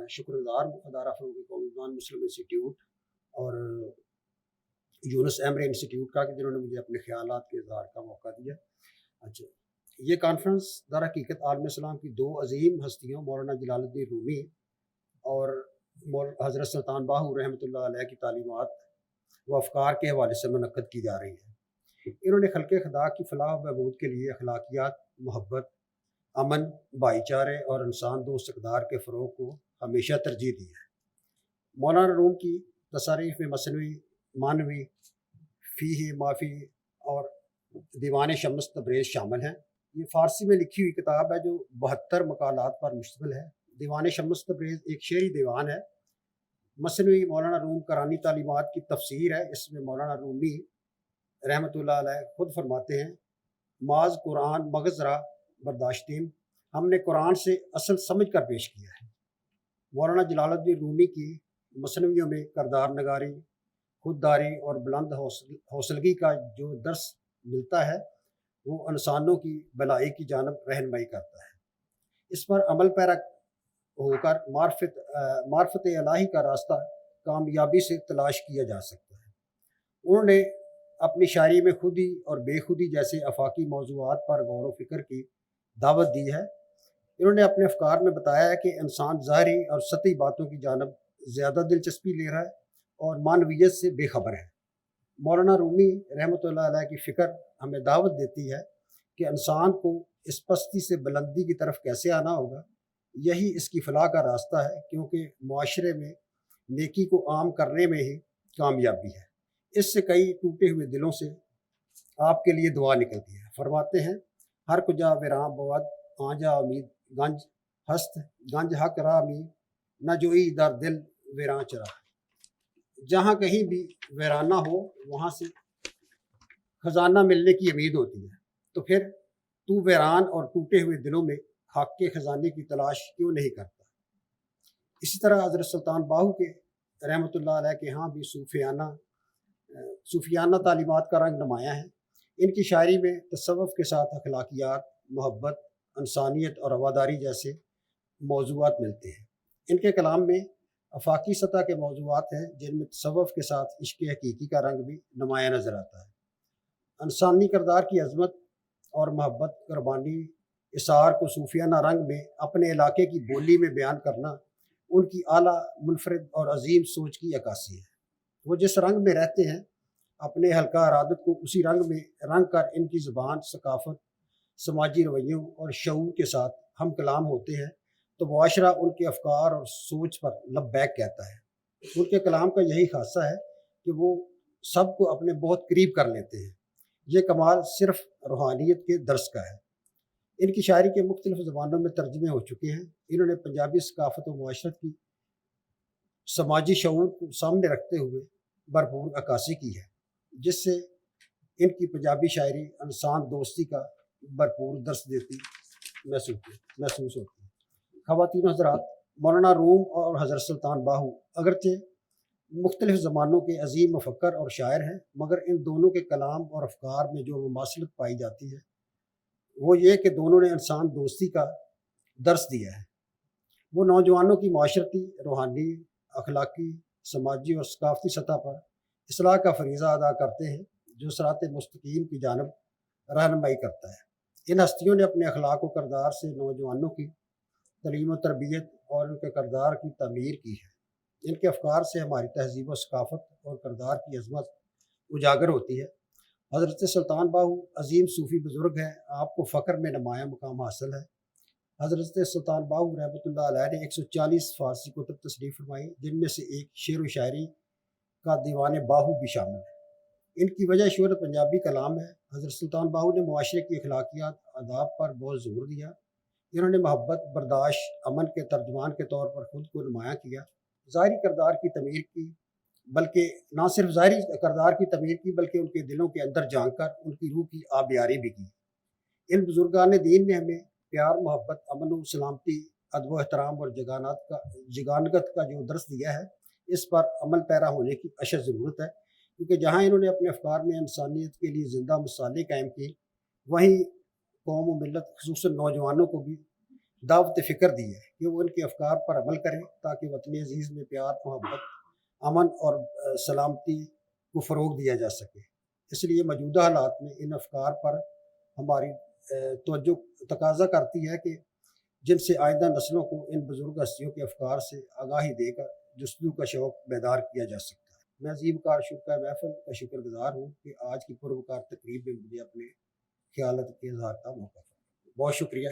شکر گزار ہوں ادارہ فروغ قومی ایمان مسلم انسٹیٹیوٹ اور یونس ایمرے انسٹیٹیوٹ کا کہ جنہوں نے مجھے اپنے خیالات کے اظہار کا موقع دیا۔ اچھا، یہ کانفرنس در حقیقت عالم اسلام کی دو عظیم ہستیوں مولانا جلال الدین رومی اور حضرت سلطان باہو رحمۃ اللہ علیہ کی تعلیمات و افکار کے حوالے سے منعقد کی جا رہی ہے۔ انہوں نے خلق خدا کی فلاح و بہبود کے لیے اخلاقیات، محبت، امن، بھائی چارے اور انسان دوست اقدار کے فروغ کو ہمیشہ ترجیح دی ہے۔ مولانا روم کی تصاریف میں مثنوی، معنوی، فیہ معافی اور دیوان شمس تبریز شامل ہیں۔ یہ فارسی میں لکھی ہوئی کتاب ہے جو 72 مقالات پر مشتمل ہے۔ دیوان شمس تبریز ایک شعری دیوان ہے۔ مثنوی مولانا روم قرآنی تعلیمات کی تفسیر ہے۔ اس میں مولانا رومی رحمۃ اللہ علیہ خود فرماتے ہیں، معاذ قرآن مغز را برداشتیم، ہم نے قرآن سے اصل سمجھ کر پیش کیا ہے۔ مولانا جلال الدین رومی کی مثنویوں میں کردار نگاری، خودداری اور بلند حوصلگی کا جو درس ملتا ہے وہ انسانوں کی بھلائی کی جانب رہنمائی کرتا ہے۔ اس پر عمل پیرا ہو کر معرفت الہی کا راستہ کامیابی سے تلاش کیا جا سکتا ہے۔ انہوں نے اپنی شاعری میں خودی اور بے خودی جیسے آفاقی موضوعات پر غور و فکر کی دعوت دی ہے۔ انہوں نے اپنے افکار میں بتایا ہے کہ انسان ظاہری اور سطحی باتوں کی جانب زیادہ دلچسپی لے رہا ہے اور معنویت سے بے خبر ہے۔ مولانا رومی رحمۃ اللہ علیہ کی فکر ہمیں دعوت دیتی ہے کہ انسان کو اس پستی سے بلندی کی طرف کیسے آنا ہوگا۔ یہی اس کی فلاح کا راستہ ہے، کیونکہ معاشرے میں نیکی کو عام کرنے میں ہی کامیابی ہے۔ اس سے کئی ٹوٹے ہوئے دلوں سے آپ کے لیے دعا نکلتی ہے۔ فرماتے ہیں، ہر کجا ویراں بود آنجا امید گنج ہست گنج حق راہ می نہ جوئی در دل ویراں چرا۔ جہاں کہیں بھی ویرانہ ہو وہاں سے خزانہ ملنے کی امید ہوتی ہے، تو پھر تو ویران اور ٹوٹے ہوئے دلوں میں حق کے خزانے کی تلاش کیوں نہیں کرتا۔ اسی طرح حضرت سلطان باہو کے رحمۃ اللہ علیہ کے ہاں بھی صوفیانہ تعلیمات کا رنگ نمایاں ہے۔ ان کی شاعری میں تصوف کے ساتھ اخلاقیات، محبت، انسانیت اور رواداری جیسے موضوعات ملتے ہیں۔ ان کے کلام میں آفاقی سطح کے موضوعات ہیں جن میں تصوف کے ساتھ عشق حقیقی کا رنگ بھی نمایاں نظر آتا ہے۔ انسانی کردار کی عظمت اور محبت، قربانی، اثار کو صوفیانہ رنگ میں اپنے علاقے کی بولی میں بیان کرنا ان کی اعلیٰ، منفرد اور عظیم سوچ کی عکاسی ہے۔ وہ جس رنگ میں رہتے ہیں اپنے حلقہ ارادت کو اسی رنگ میں رنگ کر ان کی زبان، ثقافت، سماجی رویوں اور شعور کے ساتھ ہم کلام ہوتے ہیں تو معاشرہ ان کے افکار اور سوچ پر لبیک کہتا ہے۔ ان کے کلام کا یہی خاصہ ہے کہ وہ سب کو اپنے بہت قریب کر لیتے ہیں۔ یہ کمال صرف روحانیت کے درس کا ہے۔ ان کی شاعری کے مختلف زبانوں میں ترجمے ہو چکے ہیں۔ انہوں نے پنجابی ثقافت و معاشرت کی سماجی شعور کو سامنے رکھتے ہوئے بھرپور عکاسی کی ہے، جس سے ان کی پنجابی شاعری انسان دوستی کا بھرپور درس دیتی محسوس ہوتی ہے۔ خواتین و حضرات، مولانا روم اور حضرت سلطان باہو اگرچہ مختلف زمانوں کے عظیم مفکر اور شاعر ہیں، مگر ان دونوں کے کلام اور افکار میں جو مماثلت پائی جاتی ہے وہ یہ کہ دونوں نے انسان دوستی کا درس دیا ہے۔ وہ نوجوانوں کی معاشرتی، روحانی، اخلاقی، سماجی اور ثقافتی سطح پر اصلاح کا فریضہ ادا کرتے ہیں جو صراط مستقیم کی جانب رہنمائی کرتا ہے۔ ان ہستیوں نے اپنے اخلاق و کردار سے نوجوانوں کی تعلیم و تربیت اور ان کے کردار کی تعمیر کی ہے۔ ان کے افکار سے ہماری تہذیب و ثقافت اور کردار کی عظمت اجاگر ہوتی ہے۔ حضرت سلطان باہو عظیم صوفی بزرگ ہیں، آپ کو فقر میں نمایاں مقام حاصل ہے۔ حضرت سلطان باہو رحمۃ اللہ علیہ نے 140 فارسی کتب تصنیف فرمائی، جن میں سے ایک شعر و شاعری کا دیوان باہو بھی شامل ہے۔ ان کی وجہ شہرت پنجابی کلام ہے۔ حضرت سلطان باہو نے معاشرے کی اخلاقیات، آداب پر بہت زور دیا۔ انہوں نے محبت، برداشت، امن کے ترجمان کے طور پر خود کو نمایاں کیا۔ ظاہری کردار کی تعمیر کی، بلکہ نہ صرف ظاہری کردار کی تعمیر کی بلکہ ان کے دلوں کے اندر جھانک کر ان کی روح کی آبیاری بھی کی۔ ان بزرگان دین نے ہمیں پیار، محبت، امن و سلامتی، ادب و احترام اور جگانگت کا جو درس دیا ہے، اس پر عمل پیرا ہونے کی اشد ضرورت ہے، کیونکہ جہاں انہوں نے اپنے افکار میں انسانیت کے لیے زندہ مثالیں قائم کی، وہیں قوم و ملت خصوصاً نوجوانوں کو بھی دعوت فکر دی ہے کہ وہ ان کے افکار پر عمل کریں تاکہ وطن عزیز میں پیار، محبت، امن اور سلامتی کو فروغ دیا جا سکے۔ اس لیے موجودہ حالات میں ان افکار پر ہماری توجہ تقاضا کرتی ہے کہ جن سے آئندہ نسلوں کو ان بزرگ ہستیوں کے افکار سے آگاہی دے کر جستجو کا شوق بیدار کیا جا سکتا ہے۔ میں عظیم کار شرکا محفل کا شکر گزار ہوں کہ آج کی پروکار تقریب میں مجھے اپنے خیالات کے اظہار کا موقع ملا۔ بہت شکریہ۔